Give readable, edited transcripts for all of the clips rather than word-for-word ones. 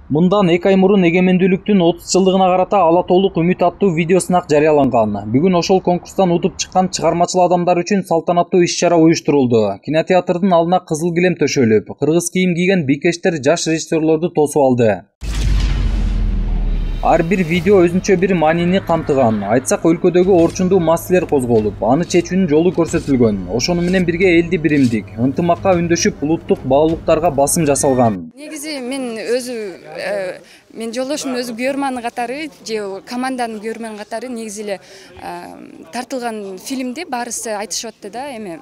Мындан 2 ай мурун эгемендүүлүктүн 30 жылдыгына карата Ала тоолук үмүт аттуу видео сынак жарыяланган. Бүгүн ошол конкурстан утуп чыккан чыгармачыл адамдар үчүн салтанаттуу иш-чара уюштурулду. Кинотеатрдын алдына кызыл килем төшөлүп, кыргыз кийим кийген бийкештер жаш режиссерлорду тосуп алды. Ар бир видео өзүнчө бир маанини камтыган. Айтсак, өлкөдөгү орчундуу маселелер козголуп, аны чечүүнүн жолу көрсөтүлгөн. Ошону менен бирге элди биримдик, ынтымакка үндөшүп, улуттук баалуулуктарга басым жасалган. Негизи мен жолдошумдун өзү көрөрман катары же команданын көрөрман катары негизи эле тартылган фильмди баарысы айтышып атты да, эме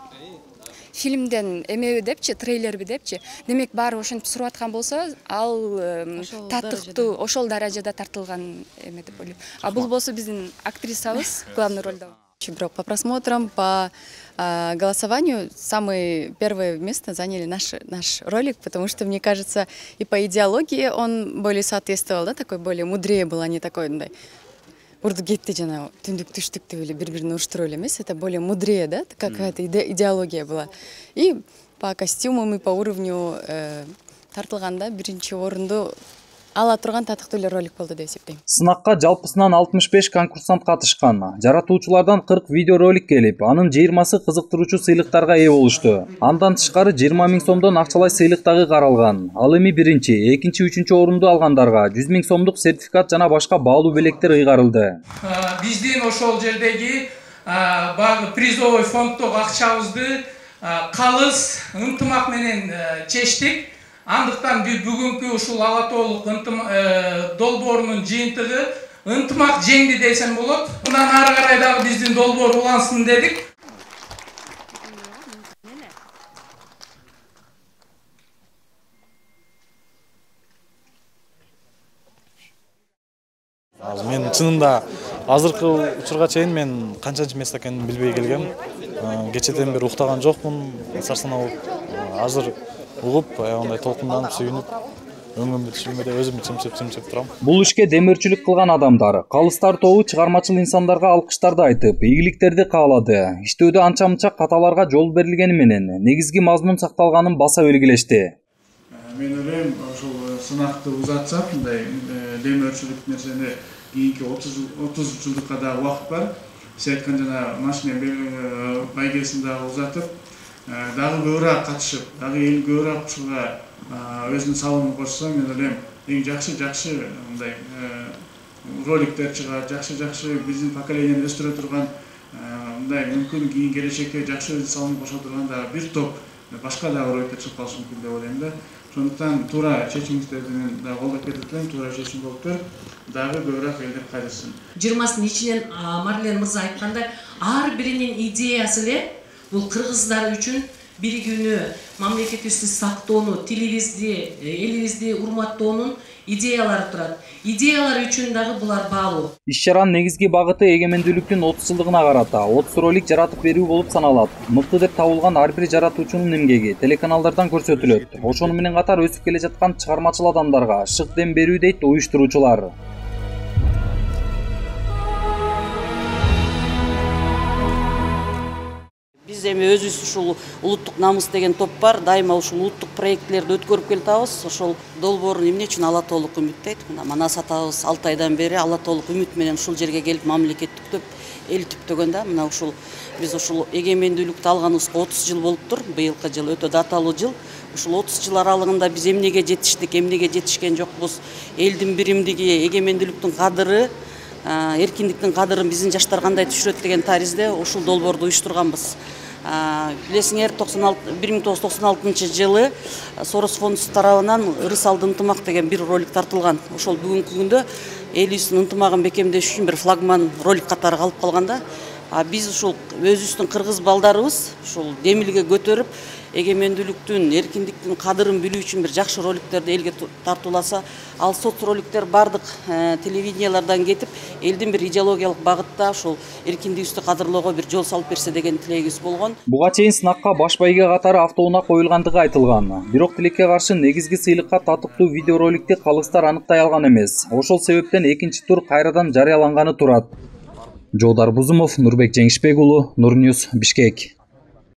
фильмден эмеби депчи, трейлерби депчи. Демек баары ошентип сурап аткан болсо, ал татыктуу ошол даражада тартылган эме деп ойлойм. А бул болсо биздин актрисабыз главный ролдо. По просмотрам, по голосованию самое первое место заняли наш ролик, потому что, мне кажется, и по идеологии он более соответствовал, да, такой более мудрее был, а не такой, да, урдугетти жана түндүк түштүк деп эле бири-бирине уруштуруп эле эмес, это более мудрее, да, какая-то идеология была. И по костюмам, и по уровню тартылганда биринчи орунду ала турган татыктуу эле ролик болду деп эсептейм. Сынакка жалпысынан 65 конкурсант катышкан. Жаратуучулардан 40 видеоролик келип, анын 20сы кызыктыруучу сыйлыктарга ээ болушту. Андан тышкары 20 000 сомдон акчалай сыйлык дагы каралган. Ал эми биринчи, экинчи, үчүнчү орунду алгандарга 100 000 сомдук сертификат жана башка баалуу белектер ыйгарылды. Биздин ошол жердеги призовой фонддогу акчабызды калыс ынтымак менен чечтик. Андыктан бүгүнкү ушул Ала тоолук долбоорунун жыйынтыгы ынтымак жеңди десем болот. Мындан ары карай дагы биздин долбоор улансын дедик. Мен чынында азыркы учурга чейин мен канчанчы место экенин билбей келгем. Кечеден бери уктаган жокмун. Сарсанаа азыр угуп, аягындай толкунданып, сүйүнүп, өңүмдү түшүрмөдө өзүм чымчып турам. Бул ишке демөөрчүлүк кылган адамдар, калыстар тобу чыгармачыл инсандарга алкыштарды айтып, ийгиликтерди каалады. Иштөөдө анча-мынча каталарга жол берилгени менен негизги мазмун сакталганын баса белгилешти. Мен ойлойм, ошол сынакты узатсак, мындай демөөрчүлүк нерсени кийинки 30 жылдыкка дагы убакыт бар. Сиз айткан жана машина байгесин дагы узатып, дагы көбүрөөк катышып, дагы эл көбүрөөк ушуга өзүнүн салымын кошсо, мен ойлойм, эң жакшы мындай роликтер чыгат, жакшы биздин поколениени өстүрө турган, мындай мүмкүн кийин келечекке жакшы өзүнүн салымын кошо турган дагы бир топ башка дагы роликтер чыгып калышы мүмкүн деп ойлойм да. Ошондуктан туура чечимиңиздерди мен дагы колдоп кетип атам, туура чечим болуп туруп, дагы көбүрөөк элдер кайрылсын. 20-сынын ичинен Марлен мырза айткандай, ар биринин идеясы эле бул кыргыздар үчүн биригүүнү, мамлекетибизди сактоону, тилибизди, элибизди урматтоонун идеялары турат. Идеялар үчүн дагы булар баалуу. Иш-чаранын негизги багыты эгемендүүлүктүн 30 жылдыгына карата 30 ролик жаратып берүү болуп саналат. Мыкты деп табылган ар бир жаратуучунун эмгеги телеканалдардан көрсөтүлөт. Ошону менен катар өсүп келе жаткан чыгармачыл адамдарга шык дем берүү дейт уюштуруучулар. Биз эми өзүбүз ушул улуттук намыс деген топ бар, дайыма ушул улуттук проектлерди өткөрүп келатабыз. Ошол долбоорун эмне үчүн Ала тоолук үмүт дейт? Мына Манас атабыз 6 айдан бери Ала тоолук үмүт менен ушул жерге келип мамлекеттиктеп, эл түптөгөн да. Мына ушул биз ушул эгемендүүлүктү алганыбызга 30 жыл болуптур. Быйылкы жыл өтө даталуу жыл. Ушул 30 жыл аралыгында биз эмнеге жетиштик, эмнеге жетишкен жокпуз? Элдин биримдиги, эгемендүүлүктүн кадыры, эркиндиктин кадырын биздин жаштар кандай түшүрөт деген таризде ушул долбоорду уюштурганбыз. Билесиңер, 1996 жылы Сорос фондусу тарабынан Ырыс алды ынтымак деген бир ролик тартылган. Ошол бүгүнкү күндө элибиздин ынтымагын бекемдеш үчүн бир флагман ролик катары калып калганда, биз ушул өзүбүздүн кыргыз балдарыбыз ушул демилге көтөрүп, эгемендүүлүктүн, эркиндиктин кадырын билүү үчүн бир жакшы роликтерди элге тартууласа, ал соц роликтер бардык телевидениялардан кетип, элдин бир идеологиялык багытта ушул эркиндигибизди кадырлоого бир жол салып берсе деген тилегибиз болгон. Буга чейин сынакка баш байге катары автоунаа коюлгандыгы айтылган. Бирок тилекке каршы негизги сыйлыкка татыктуу видеороликти калыстар аныктай алган эмес. Ошол себептен экинчи тур кайрадан жарыяланганы турат. Жоодар Бузумов, Нурбек Жеңишбек уулу, Нур Ньюс, Бишкек.